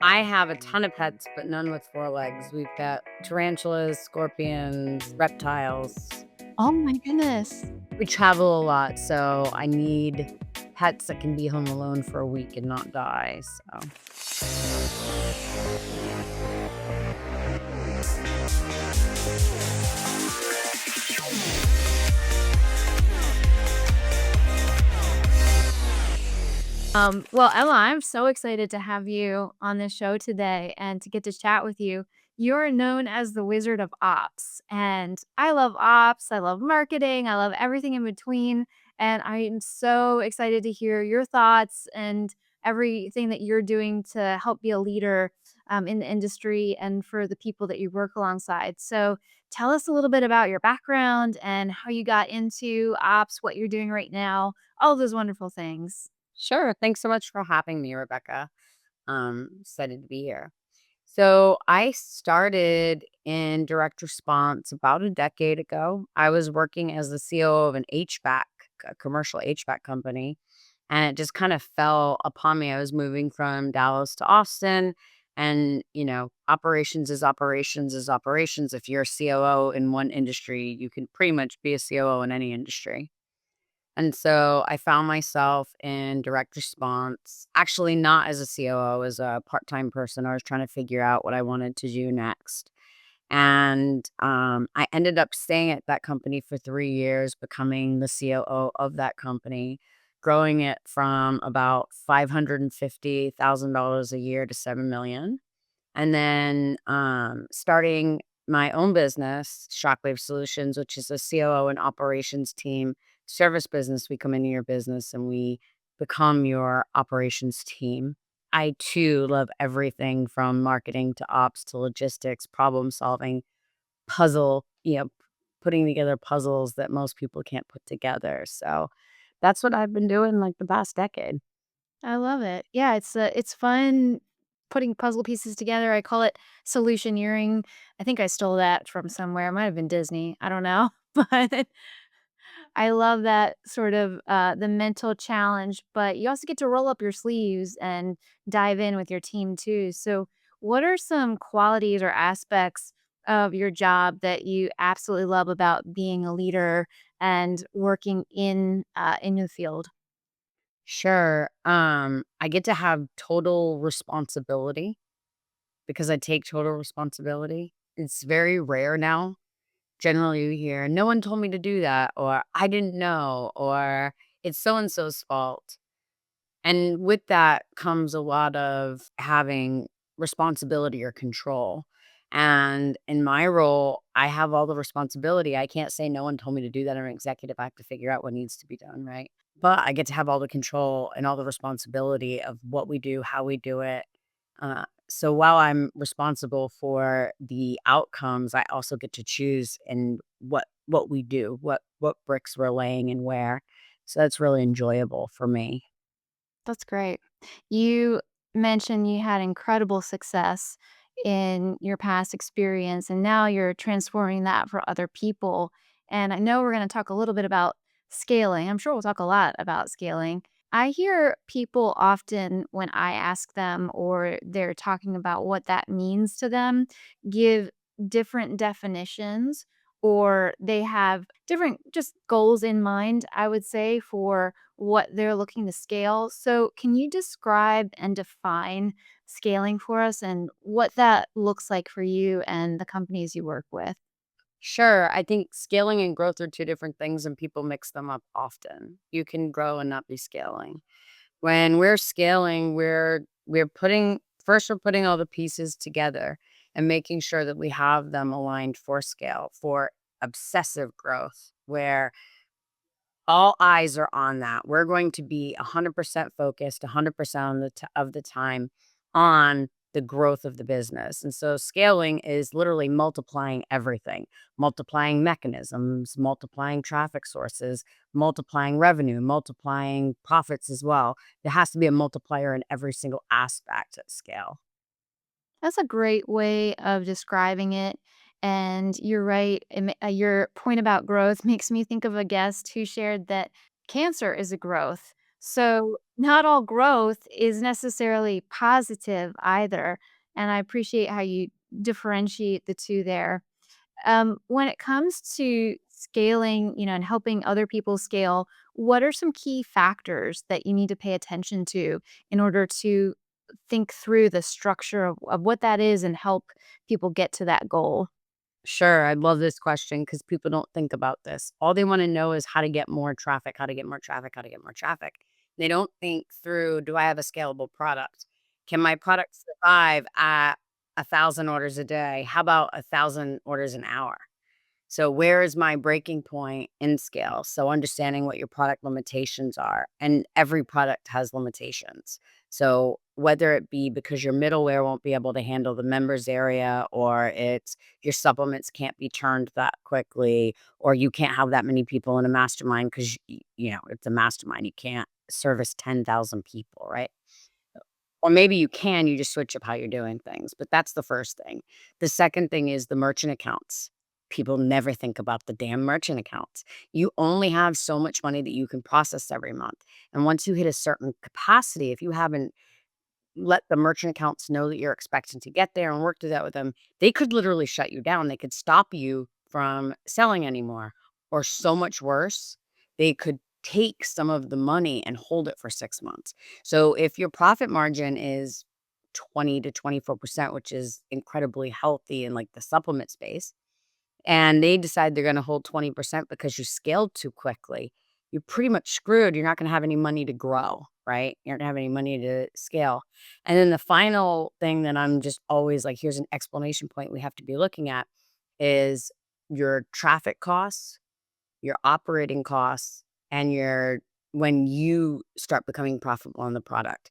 I have a ton of pets, but none with 4 legs. We've got tarantulas, scorpions, reptiles. Oh my goodness. We travel a lot, so I need pets that can be home alone for a week and not die, so Well, Ella, I'm so excited to have you on the show today and to get to chat with you. You're known as the Wizard of Ops, and I love ops, I love marketing, I love everything in between. And I am so excited to hear your thoughts and everything that you're doing to help be a leader in the industry and for the people that you work alongside. So, tell us a little bit about your background and how you got into ops, what you're doing right now, all those wonderful things. sure. Thanks so much for having me, Rebecca. Excited to be here. So I started in direct response about a decade ago. I was working as the COO of an HVAC, a commercial HVAC company, and it just kind of fell upon me. I was moving from Dallas to Austin, and operations is operations is operations. If you're a COO in one industry, you can pretty much be a COO in any industry. And so I found myself in direct response, actually not as a COO, as a part-time person. I was trying to figure out what I wanted to do next. And I ended up staying at that company for 3 years, becoming the COO of that company, growing it from about $550,000 a year to 7 million. And then starting my own business, Shockwave Solutions, which is a COO and operations team service business. We come into your business and we become your operations team. I too love everything from marketing to ops to logistics, problem solving, putting together puzzles that most people can't put together. So that's what I've been doing like the past decade. I love it. Yeah, it's fun putting puzzle pieces together. I call it solutioneering. I think I stole that from somewhere. It might have been Disney. I don't know. But I love that sort of the mental challenge, but you also get to roll up your sleeves and dive in with your team too. So, what are some qualities or aspects of your job that you absolutely love about being a leader and working in the field? Sure. I get to have total responsibility because I take total responsibility. It's very rare now. Generally, you hear, no one told me to do that, or I didn't know, or it's so and so's fault. And with that comes a lot of having responsibility or control. And in my role, I have all the responsibility. I can't say no one told me to do that. I'm an executive. I have to figure out what needs to be done, right? But I get to have all the control and all the responsibility of what we do, how we do it. So while I'm responsible for the outcomes, I also get to choose and what we do, what bricks we're laying and where. So that's really enjoyable for me. That's great. You mentioned you had incredible success in your past experience, and now you're transforming that for other people. And I know we're going to talk a little bit about scaling. I'm sure we'll talk a lot about scaling. I hear people often, when I ask them or they're talking about what that means to them, give different definitions or they have different just goals in mind, I would say, for what they're looking to scale. So, can you describe and define scaling for us and what that looks like for you and the companies you work with? Sure. I think scaling and growth are 2 different things, and people mix them up often. You can grow and not be scaling. When we're scaling, we're putting first, we're putting all the pieces together and making sure that we have them aligned for scale, for obsessive growth, where all eyes are on that. We're going to be 100% focused 100% on of the time on the growth of the business. And so scaling is literally multiplying everything, multiplying mechanisms, multiplying traffic sources, multiplying revenue, multiplying profits as well. There has to be a multiplier in every single aspect at scale. That's a great way of describing it. And you're right. Your point about growth makes me think of a guest who shared that cancer is a growth. So, not all growth is necessarily positive either. And I appreciate how you differentiate the two there. When it comes to scaling, and helping other people scale, what are some key factors that you need to pay attention to in order to think through the structure of what that is and help people get to that goal? Sure, I love this question because people don't think about this. All they wanna know is how to get more traffic, how to get more traffic, how to get more traffic. They don't think through, "Do I have a scalable product? Can my product survive at 1,000 orders a day? How about 1,000 orders an hour?" So where is my breaking point in scale? So understanding what your product limitations are, and every product has limitations. So whether it be because your middleware won't be able to handle the members area, or it's your supplements can't be turned that quickly, or you can't have that many people in a mastermind because it's a mastermind. You can't service 10,000 people, right? Or maybe you can, you just switch up how you're doing things, but that's the first thing. The second thing is the merchant accounts. People never think about the damn merchant accounts. You only have so much money that you can process every month, and once you hit a certain capacity, if you haven't let the merchant accounts know that you're expecting to get there and work through that with them, they could literally shut you down. They could stop you from selling anymore. Or so much worse, they could take some of the money and hold it for 6 months. So if your profit margin is 20 to 24%, which is incredibly healthy in like the supplement space, and they decide they're gonna hold 20% because you scaled too quickly, you're pretty much screwed. You're not gonna have any money to grow, right? You're not gonna have any money to scale. And then the final thing that I'm just always like, here's an explanation point we have to be looking at is your traffic costs, your operating costs, and your when you start becoming profitable on the product.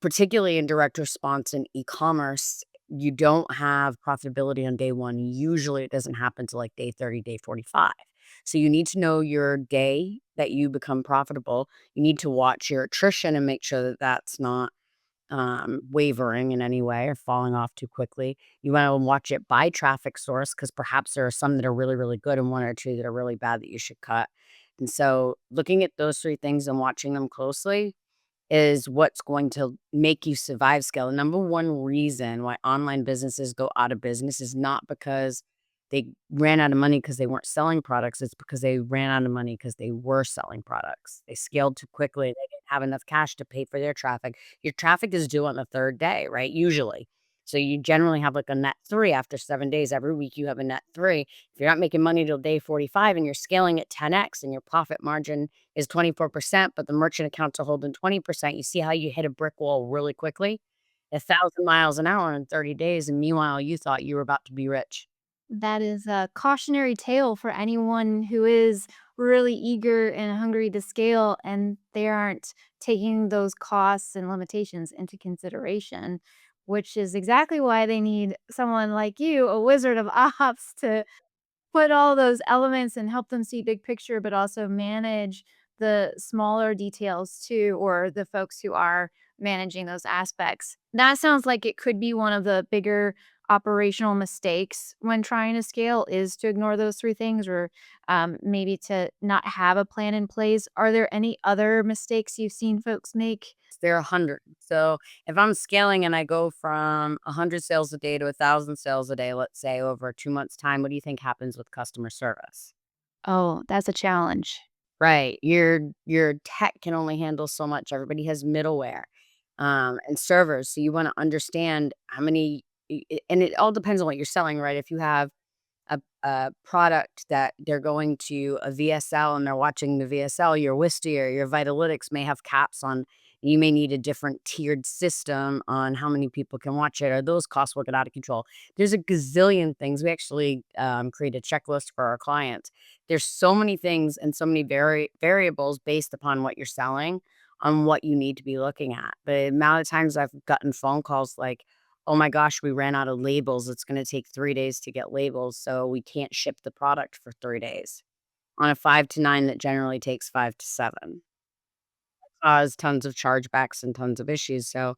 Particularly in direct response and e-commerce, you don't have profitability on day 1. Usually, it doesn't happen till, like, day 30, day 45. So, you need to know your day that you become profitable. You need to watch your attrition and make sure that that's not, wavering in any way or falling off too quickly. You wanna watch it by traffic source because perhaps there are some that are really, really good and 1 or 2 that are really bad that you should cut. And so, looking at those 3 things and watching them closely is what's going to make you survive scale. Number one reason why online businesses go out of business is not because they ran out of money because they weren't selling products. It's because they ran out of money because they were selling products. They scaled too quickly. They didn't have enough cash to pay for their traffic. Your traffic is due on the third day, right? Usually. So you generally have like a net three after 7 days. Every week you have a net three. If you're not making money till day 45 and you're scaling at 10x and your profit margin is 24%, but the merchant accounts are holding 20%. You see how you hit a brick wall really quickly? 1,000 miles an hour in 30 days, and meanwhile, you thought you were about to be rich. That is a cautionary tale for anyone who is really eager and hungry to scale and they aren't taking those costs and limitations into consideration, which is exactly why they need someone like you, a wizard of ops, to put all those elements and help them see big picture, but also manage the smaller details too, or the folks who are managing those aspects. That sounds like it could be one of the bigger operational mistakes when trying to scale is to ignore those three things or maybe to not have a plan in place. Are there any other mistakes you've seen folks make? There are 100. So if I'm scaling and I go from 100 sales a day to 1,000 sales a day, let's say over 2 months' time, what do you think happens with customer service? Oh, that's a challenge. Right. Your tech can only handle so much. Everybody has middleware, and servers. So you wanna understand how many and it all depends on what you're selling, right? If you have a product that they're going to a VSL and they're watching the VSL, your Wistia or your Vitalytics may have caps on. You may need a different tiered system on how many people can watch it, or those costs will get out of control. There's a gazillion things. We actually create a checklist for our clients. There's so many things and so many variables based upon what you're selling on what you need to be looking at. But the amount of times I've gotten phone calls like, "Oh my gosh, we ran out of labels. It's gonna take 3 days to get labels, so we can't ship the product for 3 days." On a 5 to 9 that generally takes 5 to 7. Cause tons of chargebacks and tons of issues, so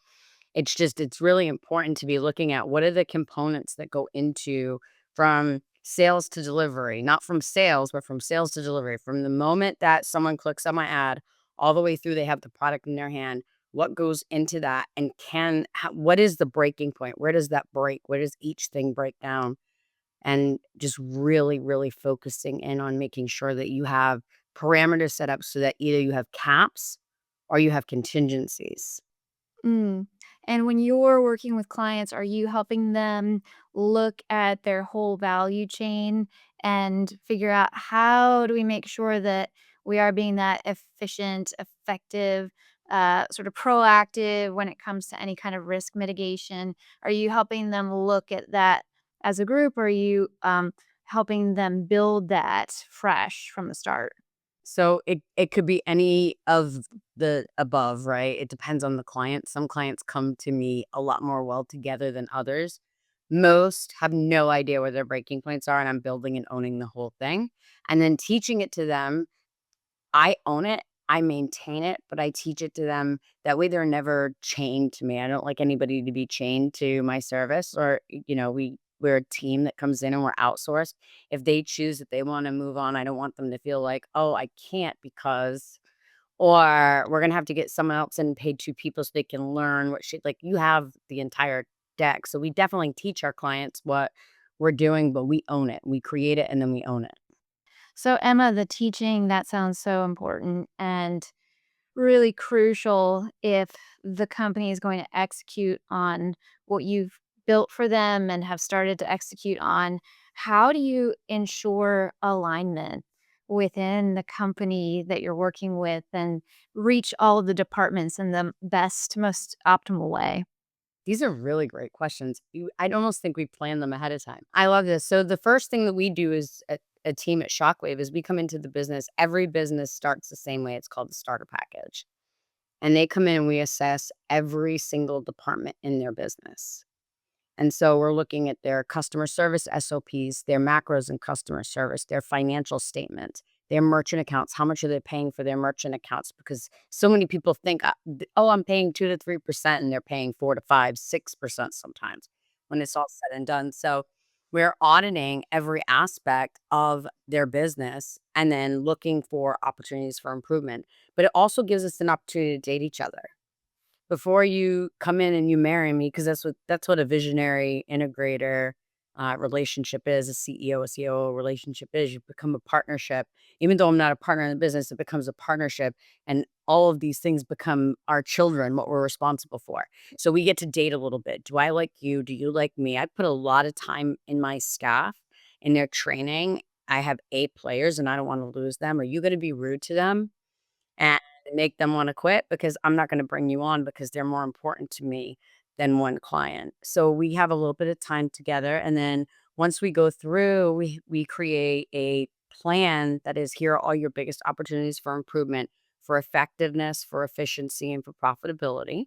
it's really important to be looking at what are the components that go into from sales to delivery, not from sales, but from sales to delivery. From the moment that someone clicks on my ad all the way through they have the product in their hand, what goes into that, and what is the breaking point? Where does that break? Where does each thing break down? And just really, really focusing in on making sure that you have parameters set up so that either you have caps or you have contingencies. Mm. And when you're working with clients, are you helping them look at their whole value chain and figure out how do we make sure that we are being that efficient, effective, sort of proactive when it comes to any kind of risk mitigation? Are you helping them look at that as a group, or are you helping them build that fresh from the start? So it could be any of the above, right? It depends on the client. Some clients come to me a lot more well together than others. Most have no idea where their breaking points are, and I'm building and owning the whole thing. And then teaching it to them, I own it, I maintain it, but I teach it to them. That way they're never chained to me. I don't like anybody to be chained to my service or, we're a team that comes in and we're outsourced. If they choose that they wanna move on, I don't want them to feel like, "Oh, I can't because," or, "We're gonna have to get someone else in and pay 2 people so they can learn what she," like, you have the entire deck. So we definitely teach our clients what we're doing, but we own it. We create it and then we own it. So, Emma, the teaching, that sounds so important and really crucial if the company is going to execute on what you've built for them and have started to execute on. How do you ensure alignment within the company that you're working with and reach all of the departments in the best, most optimal way? These are really great questions. I'd almost think we plan them ahead of time. I love this. So the first thing that we do is a team at Shockwave is we come into the business. Every business starts the same way. It's called the starter package. And they come in and we assess every single department in their business. And so we're looking at their customer service SOPs, their macros in customer service, their financial statements, their merchant accounts. How much are they paying for their merchant accounts? Because so many people think, oh, I'm paying 2 to 3%, and they're paying 4 to 5, 6% sometimes when it's all said and done. So we're auditing every aspect of their business and then looking for opportunities for improvement. But it also gives us an opportunity to date each other before you come in and you marry me, because that's what a visionary integrator, relationship is, a CEO, a COO relationship is. You become a partnership. Even though I'm not a partner in the business, it becomes a partnership, and all of these things become our children, what we're responsible for. So we get to date a little bit. Do I like you? Do you like me? I put a lot of time in my staff, in their training. I have A players, and I don't wanna lose them. Are you gonna be rude to them? And make them wanna quit because I'm not gonna bring you on because they're more important to me than one client. So we have a little bit of time together, and then once we go through, we create a plan that is, here are all your biggest opportunities for improvement, for effectiveness, for efficiency, and for profitability.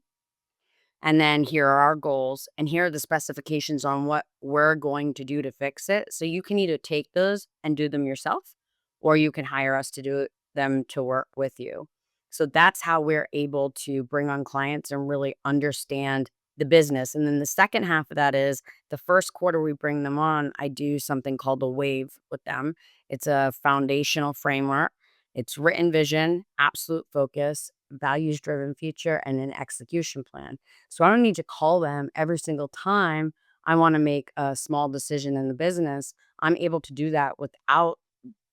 And then here are our goals, and here are the specifications on what we're going to do to fix it. So you can either take those and do them yourself, or you can hire us to do them to work with you. So that's how we're able to bring on clients and really understand the business. And then the second half of that is the first quarter we bring them on, I do something called a wave with them. It's a foundational framework. It's written vision, absolute focus, values driven future, and an execution plan. So I don't need to call them every single time I wanna make a small decision in the business. I'm able to do that without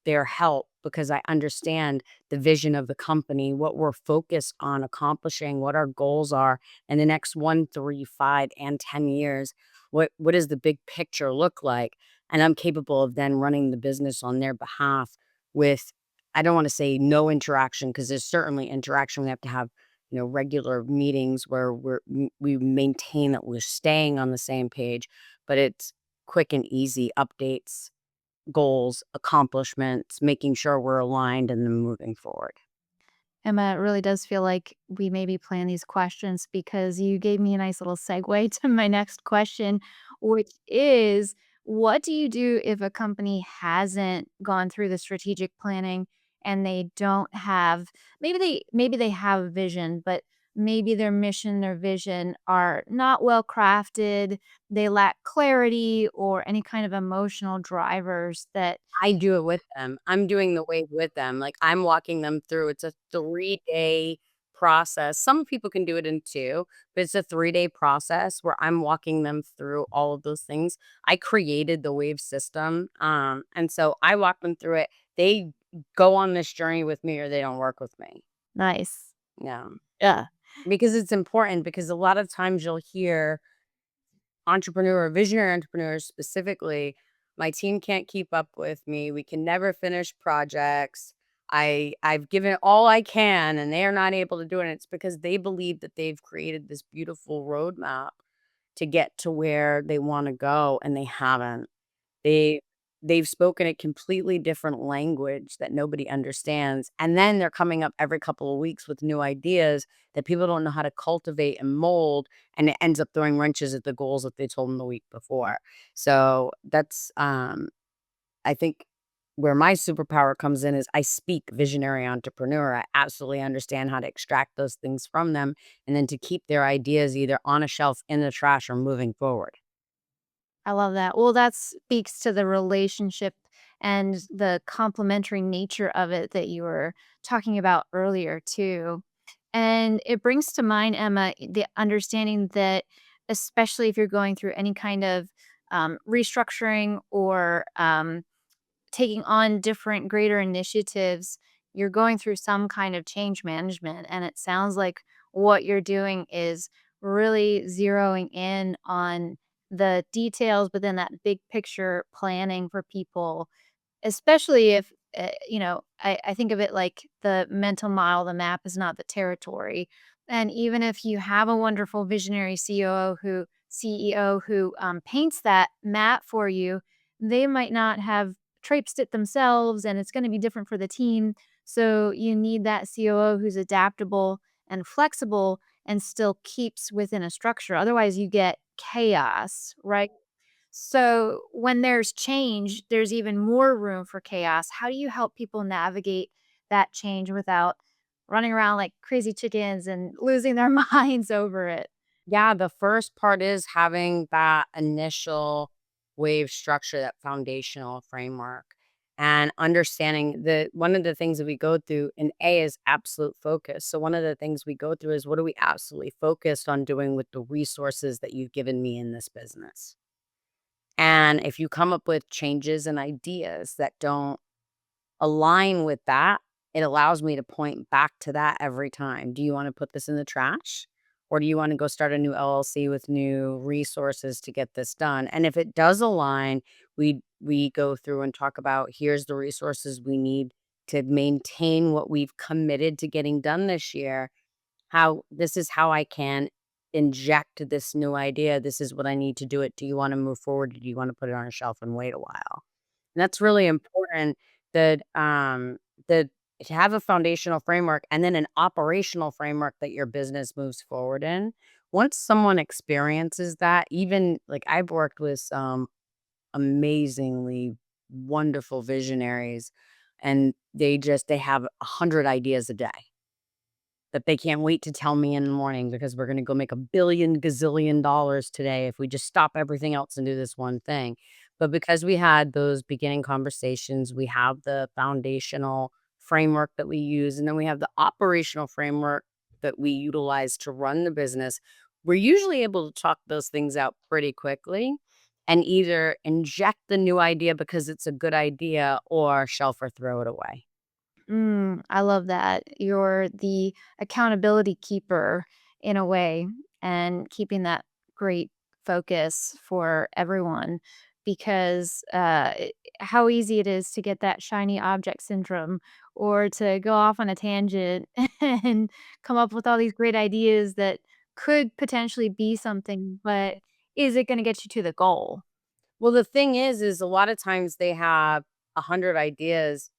their help because I understand the vision of the company, what we're focused on accomplishing, what our goals are in the next 1, 3, 5, and 10 years. What does the big picture look like? And I'm capable of then running the business on their behalf with, I don't wanna say no interaction, because there's certainly interaction. We have to have, regular meetings where we maintain that we're staying on the same page, but it's quick and easy updates, goals, accomplishments, making sure we're aligned, and then moving forward. Emma, it really does feel like we maybe plan these questions because you gave me a nice little segue to my next question, which is, what do you do if a company hasn't gone through the strategic planning and they don't have, maybe they have a vision, but maybe their mission, their vision are not well crafted, they lack clarity or any kind of emotional drivers that I do it with them. I'm doing the wave with them. Like, I'm walking them through. It's a 3-day process. Some people can do it in 2, but it's a 3-day process where I'm walking them through all of those things. I created the wave system, and so I walk them through it. They go on this journey with me or they don't work with me. nice. Yeah, Yeah. because it's important because a lot of times you'll hear visionary entrepreneurs specifically, my team can't keep up with me. We can never finish projects. I've given all I can and they are not able to do it. And it's because they believe that they've created this beautiful roadmap to get to where they want to go and they haven't. They they've spoken a completely different language that nobody understands, and then they're coming up every couple of weeks with new ideas that people don't know how to cultivate and mold, and it ends up throwing wrenches at the goals that they told them the week before. So that's, I think where my superpower comes in is I speak visionary entrepreneur. I absolutely understand how to extract those things from them and then to keep their ideas either on a shelf, in the trash, or moving forward. I love that. Well, that speaks to the relationship and the complementary nature of it that you were talking about earlier, too. And it brings to mind, Emma, the understanding that, especially if you're going through any kind of restructuring or taking on different greater initiatives, you're going through some kind of change management. And it sounds like what you're doing is really zeroing in on the details, but then that big picture planning for people. Especially if, I think of it like the mental model, the map is not the territory. And even if you have a wonderful visionary CEO who paints that map for you, they might not have traipsed it themselves, and it's going to be different for the team. So you need that COO who's adaptable and flexible and still keeps within a structure. Otherwise, you get chaos, right? So when there's change, there's even more room for chaos. How do you help people navigate that change without running around like crazy chickens and losing their minds over it? Yeah, the first part is having that initial wave structure, that foundational framework, and understanding that one of the things that we go through in A is absolute focus. So, one of the things we go through is what are we absolutely focused on doing with the resources that you've given me in this business? And if you come up with changes and ideas that don't align with that, it allows me to point back to that every time. Do you wanna put this in the trash? Or do you wanna go start a new LLC with new resources to get this done? And if it does align, we go through and talk about, here's the resources we need to maintain what we've committed to getting done this year. How this is how I can inject this new idea. This is what I need to do it. Do you wanna move forward? Do you wanna put it on a shelf and wait a while? And that's really important that to have a foundational framework and then an operational framework that your business moves forward in. Once someone experiences that, even like I've worked with some amazingly wonderful visionaries and they have 100 ideas a day that they can't wait to tell me in the morning because we're gonna go make a billion gazillion dollars today if we just stop everything else and do this one thing. But because we had those beginning conversations, we have the foundational framework that we use, and then we have the operational framework that we utilize to run the business. We're usually able to talk those things out pretty quickly and either inject the new idea because it's a good idea or shelf or throw it away. I love that. You're the accountability keeper in a way and keeping that great focus for everyone because how easy it is to get that shiny object syndrome or to go off on a tangent and come up with all these great ideas that could potentially be something, but is it going to get you to the goal? Well, the thing is a lot of times they have 100 ideas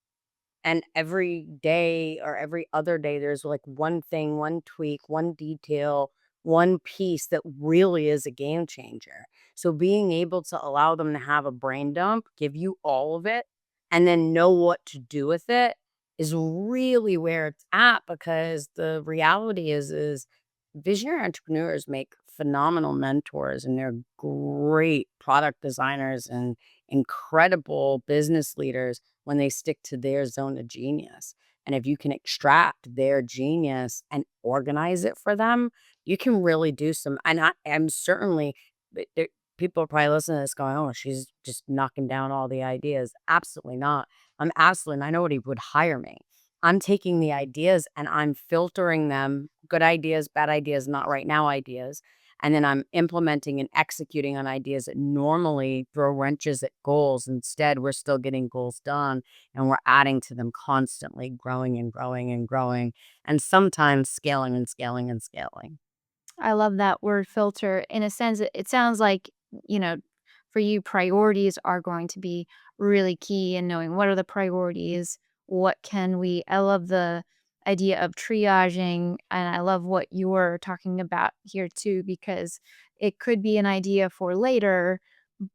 and every day or every other day, there's like one thing, one tweak, one detail, one piece that really is a game changer. So being able to allow them to have a brain dump, give you all of it, and then know what to do with it is really where it's at because the reality is visionary entrepreneurs make phenomenal mentors, and they're great product designers and incredible business leaders when they stick to their zone of genius. And if you can extract their genius and organize it for them, you can really do some. And I'm certainly, people are probably listening to this going, oh, she's just knocking down all the ideas. Absolutely not. I'm absolutely, I know what he would hire me. I'm taking the ideas and I'm filtering them, good ideas, bad ideas, not right now ideas. And then I'm implementing and executing on ideas that normally throw wrenches at goals. Instead, we're still getting goals done and we're adding to them constantly, growing and growing and growing, and sometimes scaling and scaling and scaling. I love that word filter. In a sense, it sounds like, you know, for you, priorities are going to be really key in knowing what are the priorities, what can we, I love the idea of triaging. And I love what you're talking about here too, because it could be an idea for later,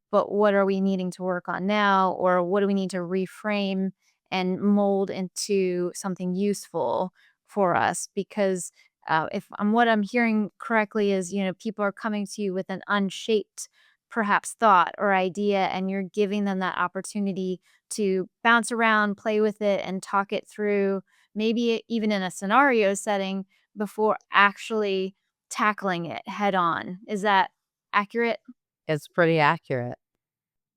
but what are we needing to work on now? Or what do we need to reframe and mold into something useful for us? Because if what I'm hearing correctly is, people are coming to you with an unshaped, perhaps thought or idea, and you're giving them that opportunity to bounce around, play with it, and talk it through, maybe even in a scenario setting before actually tackling it head on. Is that accurate? It's pretty accurate.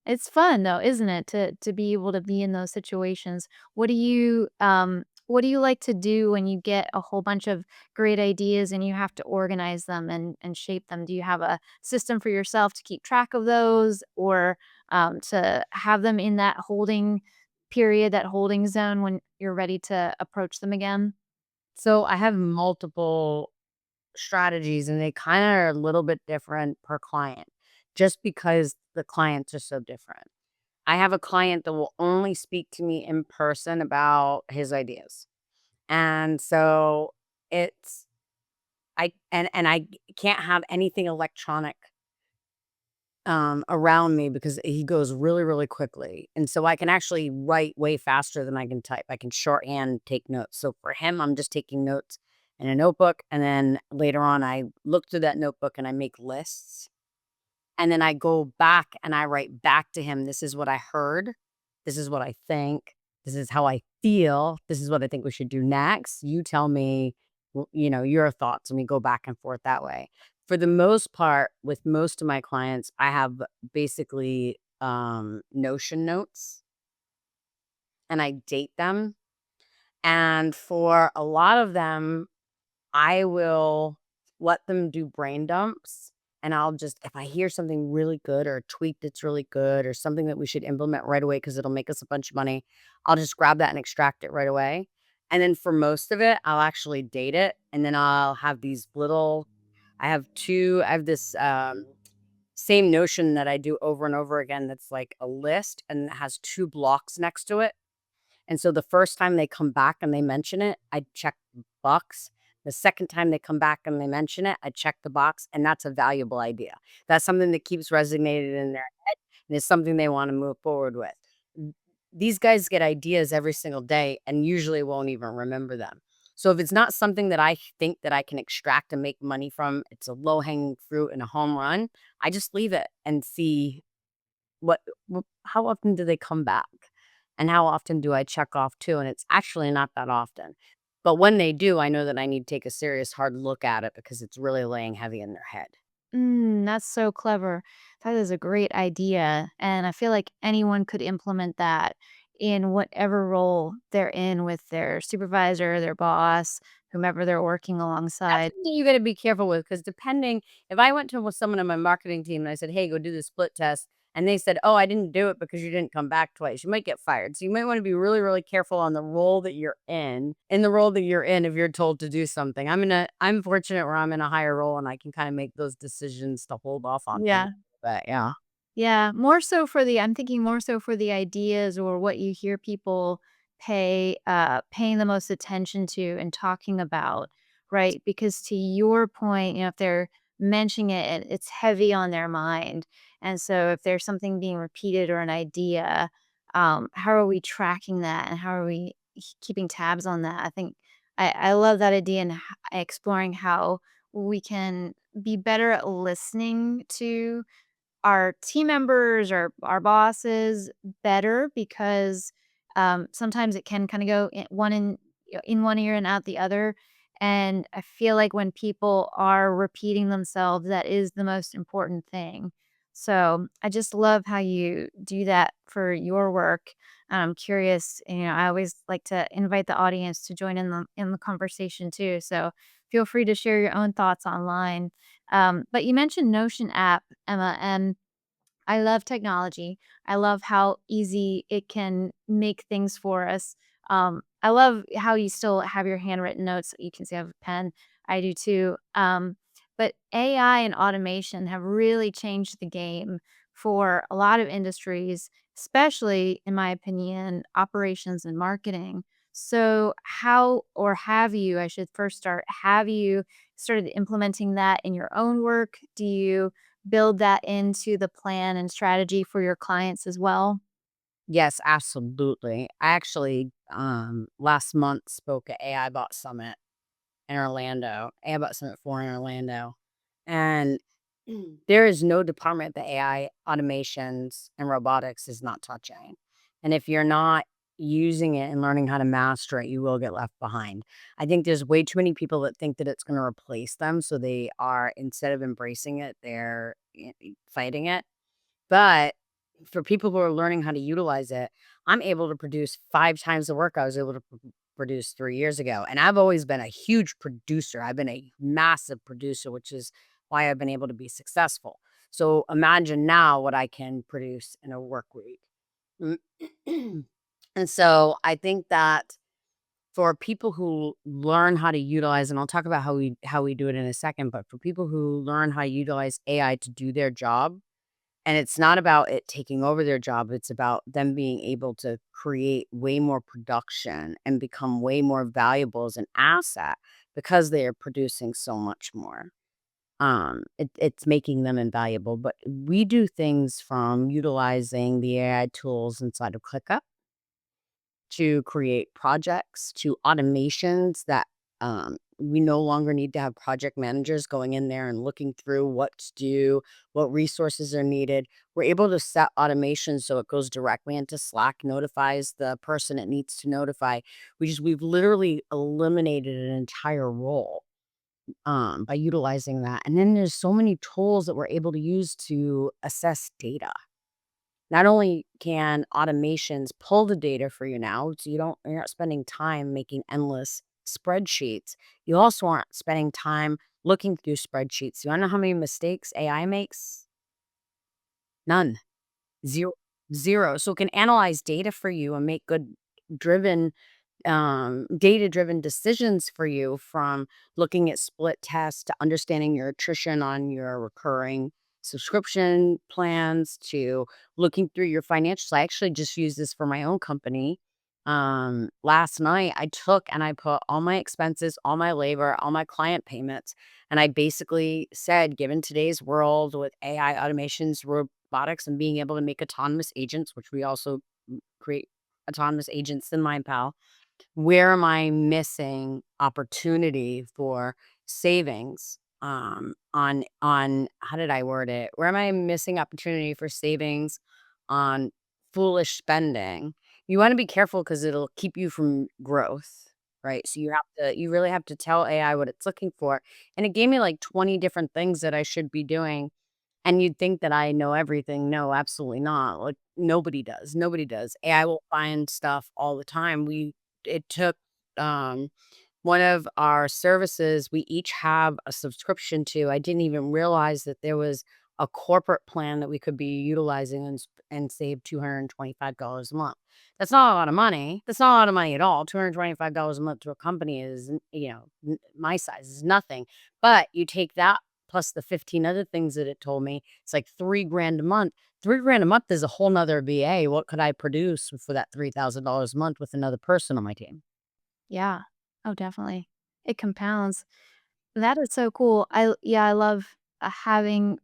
It's fun though, isn't it, to be able to be in those situations? What do you like to do when you get a whole bunch of great ideas and you have to organize them and shape them? Do you have a system for yourself to keep track of those, or to have them in that holding period, that holding zone when you're ready to approach them again? So I have multiple strategies and they kind of are a little bit different per client just because the clients are so different. I have a client that will only speak to me in person about his ideas. And so it's can't have anything electronic around me because he goes really, really quickly. And so I can actually write way faster than I can type. I can shorthand take notes. So for him, I'm just taking notes in a notebook. And then later on, I look through that notebook and I make lists. And then I go back and I write back to him, "This is what I heard. This is what I think. This is how I feel. This is what I think we should do next. You tell me, your thoughts," and we go back and forth that way. For the most part, with most of my clients, I have basically, Notion notes, and I date them, and for a lot of them I will let them do brain dumps, and I'll just if I hear something really good or a tweak that's really good or something that we should implement right away because 'cause it'll make us a bunch of money, I'll just grab that and extract it right away. And then for most of it, I'll actually date it, and then I'll have these little I have this, same notion that I do over and over again that's like a list, and it has 2 blocks next to it. And so the first time they come back and they mention it, I check the box. The second time they come back and they mention it, I check the box, and that's a valuable idea. That's something that keeps resonated in their head, and it's something they wanna move forward with. Th These guys get ideas every single day and usually won't even remember them. So if it's not something that I think that I can extract and make money from, it's a low-hanging fruit and a home run, I just leave it and see what how often do they come back? And how often do I check off too? And it's actually not that often. But when they do, I know that I need to take a serious hard look at it because it's really laying heavy in their head. That's so clever. That is a great idea, and I feel like anyone could implement that in whatever role they're in with their supervisor, their boss, whomever they're working That's alongside. something you gotta be careful with because depending if I went to with someone on my marketing team and I said, "Hey, go do the split test," and they said, "Oh, I didn't do it because you didn't come back twice," you might get fired. So you might wanna be really, really careful on the role that you're in the role that you're in if you're told to do something. I'm fortunate where I'm in a higher role and I can kinda make those decisions to hold off on things. Yeah. But yeah. Yeah, more so for the I'm thinking more so for the ideas or what you hear people paying the most attention to and talking about, right? Because to your point, if they're mentioning it, it's heavy on their mind. And so if there's something being repeated or an idea, how are we tracking that and how are we keeping tabs on that? I think I love that idea and exploring how we can be better at listening to our team members or our bosses better because sometimes it can kind of go in one ear and out the other. And I feel like when people are repeating themselves, that is the most important thing. So I just love how you do that for your work. I'm curious, I always like to invite the audience to join in the conversation too. So feel free to share your own thoughts online. But you mentioned Notion app, Emma, and I love technology. I love how easy it can make things for us. I love how you still have your handwritten notes. You can see I have a pen. I do too. But AI and automation have really changed the game for a lot of industries, especially, in my opinion, operations and marketing. So, how or have you, I should first start, have you started implementing that in your own work? Do you build that into the plan and strategy for your clients as well? Yes, absolutely. I actually, last month spoke at AI Bot Summit in Orlando, AI Bot Summit 4 in Orlando, and there is no department that AI automations and robotics is not touching, and if you're not using it and learning how to master it, you will get left behind. I think there's way too many people that think that it's gonna replace them, so they are instead of embracing it, they're fighting it. But for people who are learning how to utilize it, I'm able to produce 5 times the work I was able to produce 3 years ago, and I've always been a huge producer. I've been a massive producer, which is why I've been able to be successful. So imagine now what I can produce in a work week. Mm. And so I think that for people who learn how to utilize, and I'll talk about how we do it in a second, but for people who learn how to utilize AI to do their job, and it's not about it taking over their job, it's about them being able to create way more production and become way more valuable as an asset because they are producing so much more. It's making them invaluable, but we do things from utilizing the AI tools inside of ClickUp to create projects, to automations that, we no longer need to have project managers going in there and looking through what to do, what resources are needed. We're able to set automations so it goes directly into Slack, notifies the person it needs to notify. We've literally eliminated an entire role, by utilizing that. And then there's so many tools that we're able to use to assess data. Not only can automations pull the data for you now, so you're not spending time making endless spreadsheets. You also aren't spending time looking through spreadsheets. You wanna know how many mistakes AI makes? None. 0. 0. So it can analyze data for you and make good driven data-driven decisions for you, from looking at split tests to understanding your attrition on your recurring subscription plans to looking through your financials. I actually just used this for my own company. Last night I took and I put all my expenses, all my labor, all my client payments, and I basically said, given today's world with AI automations, robotics, and being able to make autonomous agents, which we also create autonomous agents in MindPal, where am I missing opportunity for savings, on how did I word it? Where am I missing opportunity for savings on foolish spending? You wanna be careful because 'cause it'll keep you from growth, right? So you really have to tell AI what it's looking for, and it gave me, like, 20 different things that I should be doing, and you'd think that I know everything. No, absolutely not. Like, nobody does. Nobody does. AI will find stuff all the time. It took, um, one of our services we each have a subscription to. I didn't even realize that there was a corporate plan that we could be utilizing and save $225 a month. That's not a lot of money. That's not a lot of money at all. $225 a month to a company is, my size is nothing. But you take that plus the 15 other things that it told me, it's like 3 grand a month. 3 grand a month is a whole nother VA. What could I produce for that $3,000 a month with another person on my team? Yeah. Oh, definitely. It compounds. That is so cool. I love having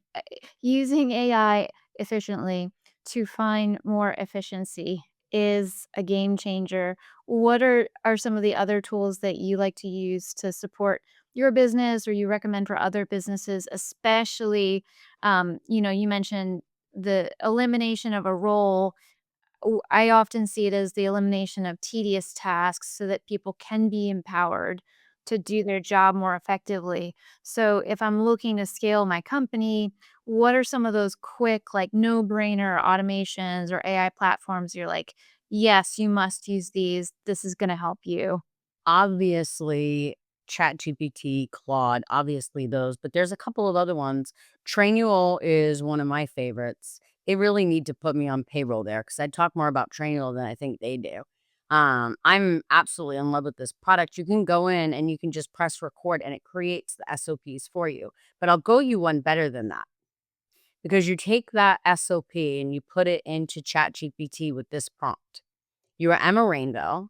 using AI efficiently to find more efficiency is a game changer. What are some of the other tools that you like to use to support your business or you recommend for other businesses, especially, you mentioned the elimination of a role. I often see it as the elimination of tedious tasks so that people can be empowered to do their job more effectively. So, if I'm looking to scale my company, what are some of those quick, like no brainer automations or AI platforms you're like, yes, you must use these. This is going to help you? Obviously, ChatGPT, Claude, obviously those, but there's a couple of other ones. Trainual is one of my favorites. They really need to put me on payroll there because I talk more about Trainual than I think they do. I'm absolutely in love with this product. You can go in and you can just press record and it creates the SOPs for you. But I'll go you one better than that because you take that SOP and you put it into ChatGPT with this prompt. You are Emma Rainville,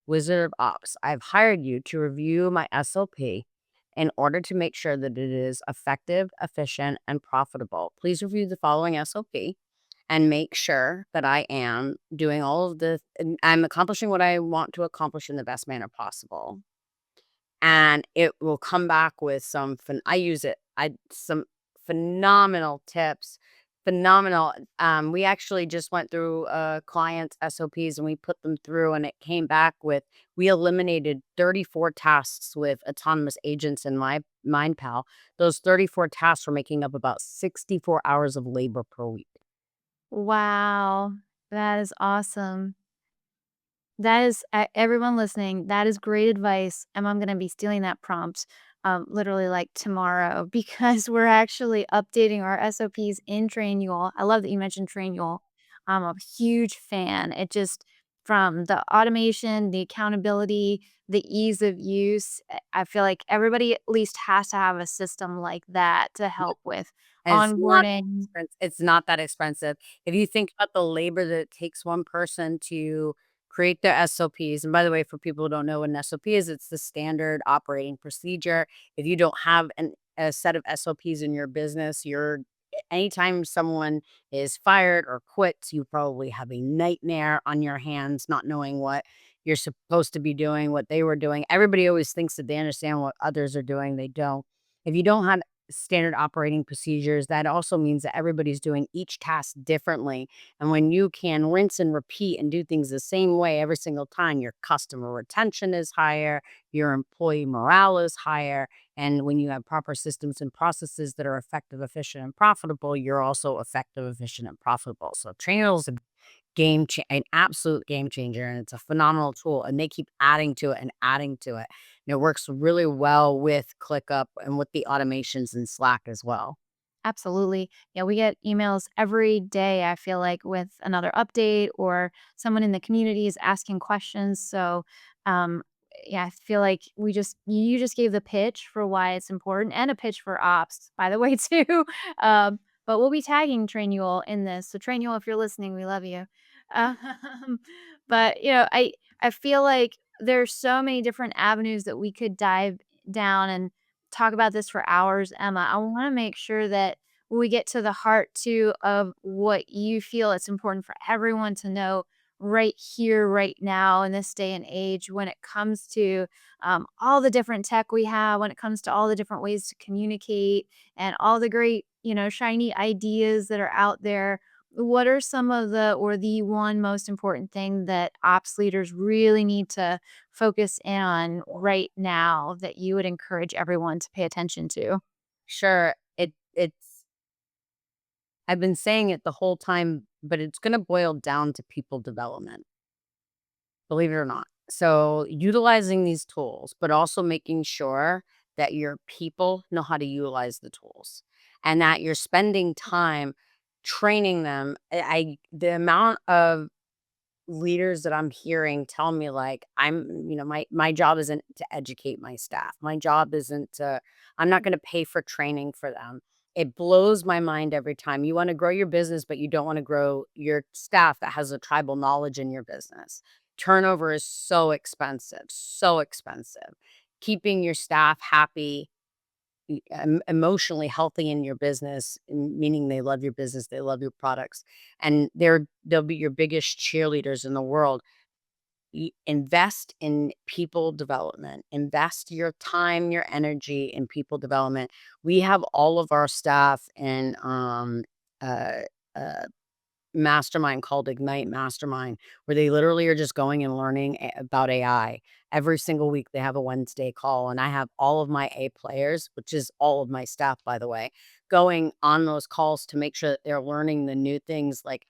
Wizard of Ops. I've hired you to review my SOP in order to make sure that it is effective, efficient, and profitable. Please review the following SOP and make sure that I am doing all of the and I'm accomplishing what I want to accomplish in the best manner possible. And it will come back with I use it. Some phenomenal tips. Phenomenal. We actually just went through a client's SOPs and we put them through and it came back with we eliminated 34 tasks with autonomous agents in my MindPal. Those 34 tasks were making up about 64 hours of labor per week. Wow, that is awesome. That is everyone listening, that is great advice, and I'm gonna be stealing that prompt, literally, like, tomorrow because we're actually updating our SOPs in Trainual. I love that you mentioned Trainual. I'm a huge fan. It just from the automation, the accountability, the ease of use, I feel like everybody at least has to have a system like that to help with And onboarding. it's not that expensive. If you think about the labor that it takes one person to create their SOPs, and by the way, for people who don't know what an SOP is, it's the standard operating procedure. If you don't have a set of SOPs in your business, anytime someone is fired or quits, you probably have a nightmare on your hands not knowing what you're supposed to be doing, what they were doing. Everybody always thinks that they understand what others are doing. They don't. If you don't have standard operating procedures, that also means that everybody's doing each task differently. And when you can rinse and repeat and do things the same way every single time, your customer retention is higher, your employee morale is higher. And when you have proper systems and processes that are effective, efficient, and profitable, you're also effective, efficient, and profitable. So Trainer is a an absolute game changer, and it's a phenomenal tool, and they keep adding to it and adding to it. And it works really well with ClickUp and with the automations in Slack as well. Absolutely. Yeah, we get emails every day, I feel like, with another update or someone in the community is asking questions. So, um, yeah, I feel like you just gave the pitch for why it's important and a pitch for ops, by the way, too. But we'll be tagging Trainual in this. So Trainual, if you're listening, we love you. Um, but I feel like there's so many different avenues that we could dive down and talk about this for hours, Emma. I want to make sure that we get to the heart too of what you feel it's important for everyone to know right here, right now, in this day and age, when it comes to all the different tech we have, when it comes to all the different ways to communicate and all the great, shiny ideas that are out there. What are some of or the one most important thing that ops leaders really need to focus in on right now that you would encourage everyone to pay attention to? Sure, it's I've been saying it the whole time, but it's gonna boil down to people development, believe it or not. So, utilizing these tools, but also making sure that your people know how to utilize the tools and that you're spending time training them. The amount of leaders that I'm hearing tell me like my job isn't to educate my staff. My job isn't to I'm not going to pay for training for them. It blows my mind every time. You want to grow your business but you don't want to grow your staff that has a tribal knowledge in your business. Turnover is so expensive, so expensive. Keeping your staff happy, emotionally healthy in your business, meaning they love your business, they love your products, and they'll be your biggest cheerleaders in the world. invest in people development, invest your time, your energy in people development. We have all of our staff in uh, uh, mastermind called Ignite Mastermind, where they literally are just going and learning about AI. Every single week, they have a Wednesday call, and I have all of my A players, which is all of my staff, by the way, going on those calls to make sure that they're learning the new things like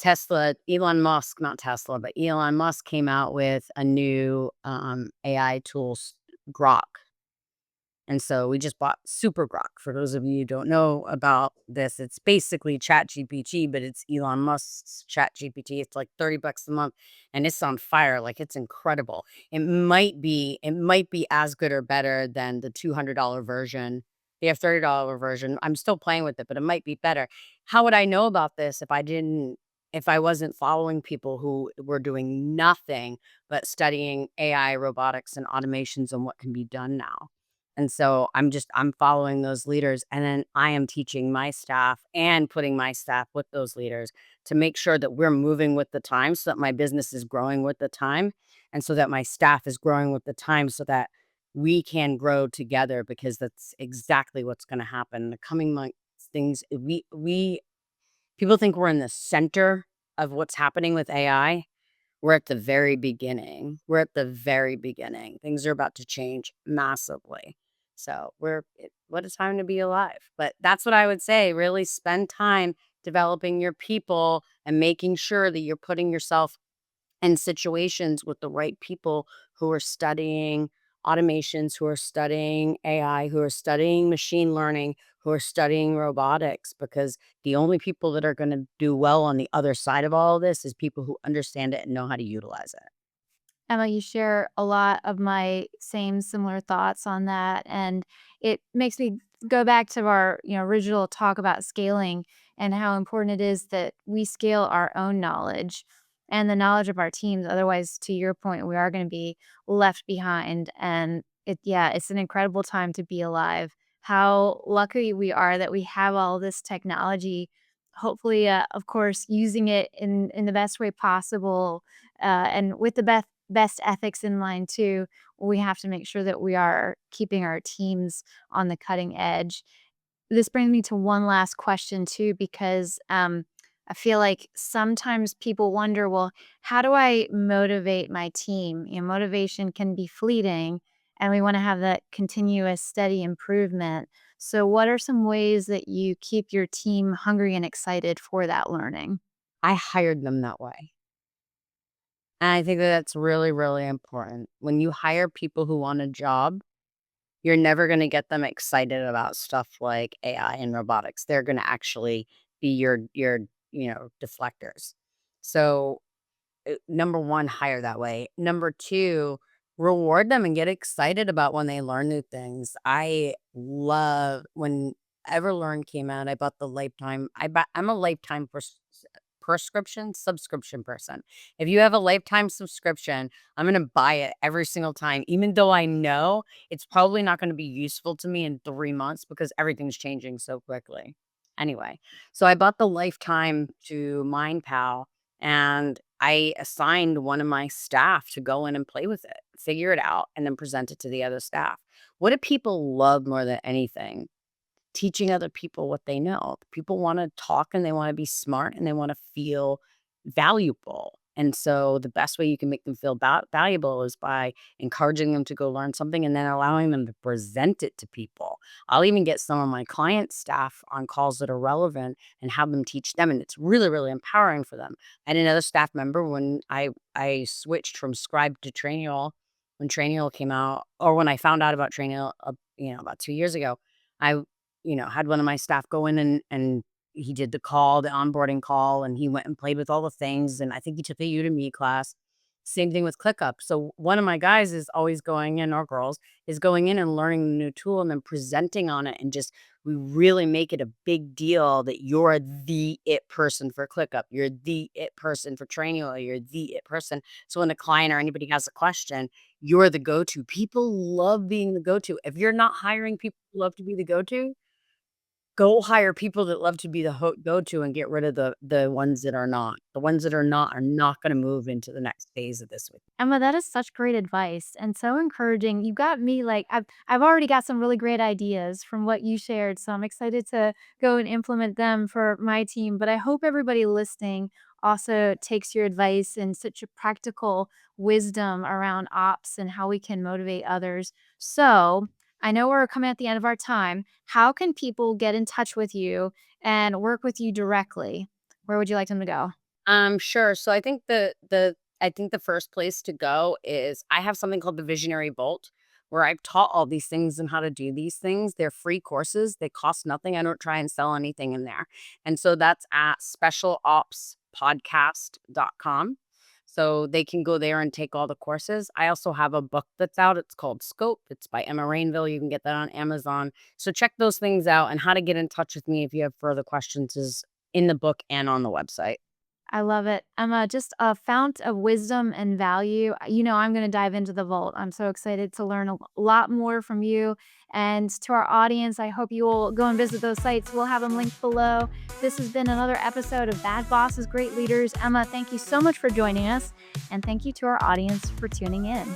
Elon Musk, not Tesla, but Elon Musk came out with a new AI tool, Grok. And so we just bought Super Grok. For those of you who don't know about this, it's basically ChatGPT, but it's Elon Musk's ChatGPT. It's like 30 bucks a month and it's on fire. Like it's incredible. It might be as good or better than the $200 version. The $30 version. I'm still playing with it, but it might be better. How would I know about this if I wasn't following people who were doing nothing but studying AI, robotics, and automations and what can be done now? And so I'm following those leaders, and then I am teaching my staff and putting my staff with those leaders to make sure that we're moving with the time so that my business is growing with the time and so that my staff is growing with the time so that we can grow together because that's exactly what's going to happen in the coming months. Things we people think we're in the center of what's happening with AI. We're at the very beginning. We're at the very beginning. Things are about to change massively. So what a time to be alive. But that's what I would say. Really spend time developing your people and making sure that you're putting yourself in situations with the right people who are studying automations, who are studying AI, who are studying machine learning, who are studying robotics, because the only people that are going to do well on the other side of all of this is people who understand it and know how to utilize it. Emma, you share a lot of my same similar thoughts on that, and it makes me go back to our, original talk about scaling and how important it is that we scale our own knowledge and the knowledge of our teams. Otherwise, to your point, we are going to be left behind. And it's an incredible time to be alive. How lucky we are that we have all this technology. Hopefully, of course, using it in the best way possible, and with the best ethics in mind too. We have to make sure that we are keeping our teams on the cutting edge. This brings me to one last question too, because I feel like sometimes people wonder, well, how do I motivate my team? Motivation can be fleeting, and we want to have that continuous, steady improvement. So, what are some ways that you keep your team hungry and excited for that learning? I hired them that way. And I think that that's really, really important. When you hire people who want a job, you're never going to get them excited about stuff like AI and robotics. They're going to actually be your deflectors. So number 1, hire that way. Number 2, reward them and get excited about when they learn new things. I love when Everlearn came out, I bought the lifetime I'm a lifetime prescription subscription person. If you have a lifetime subscription, I'm gonna buy it every single time, even though I know it's probably not gonna be useful to me in 3 months because everything's changing so quickly. Anyway, so I bought the lifetime to MindPal, and I assigned one of my staff to go in and play with it, figure it out, and then present it to the other staff. What do people love more than anything? Teaching other people what they know. People wanna talk and they wanna be smart and they wanna feel valuable. And so the best way you can make them feel valuable is by encouraging them to go learn something and then allowing them to present it to people. I'll even get some of my client staff on calls that are relevant and have them teach them, and it's really, really empowering for them. And another staff member, when I switched from Scribe to Trainual, when Trainual came out, or when I found out about Trainual, about 2 years ago, I had one of my staff go in and he did the onboarding call, and he went and played with all the things, and I think he took a Udemy class. Same thing with ClickUp. So one of my guys is always going in, or girls, is going in and learning the new tool and then presenting on it, and just we really make it a big deal that you're the it person for ClickUp. You're the it person for Trainio. You're the it person. So when a client or anybody has a question, you're the go-to. People love being the go-to. If you're not hiring people who love to be the go-to, Go hire people that love to be the go-to and get rid of the ones that are not. The ones that are not gonna move into the next phase of this with. Emma, that is such great advice and so encouraging. You got me like I've already got some really great ideas from what you shared, so I'm excited to go and implement them for my team. But I hope everybody listening also takes your advice and such a practical wisdom around ops and how we can motivate others. So I know we're coming at the end of our time. How can people get in touch with you and work with you directly? Where would you like them to go? Sure. So I think the first place to go is I have something called the Visionary Vault where I've taught all these things and how to do these things. They're free courses. They cost nothing. I don't try and sell anything in there. And so that's at specialopspodcast.com. So they can go there and take all the courses. I also have a book that's out. It's called Scope. It's by Emma Rainville. You can get that on Amazon. So check those things out, and how to get in touch with me if you have further questions is in the book and on the website. I love it. Emma, just a fount of wisdom and value. You know, I'm going to dive into the vault. I'm so excited to learn a lot more from you. And to our audience, I hope you will go and visit those sites. We'll have them linked below. This has been another episode of Bad Bosses, Great Leaders. Emma, thank you so much for joining us. And thank you to our audience for tuning in.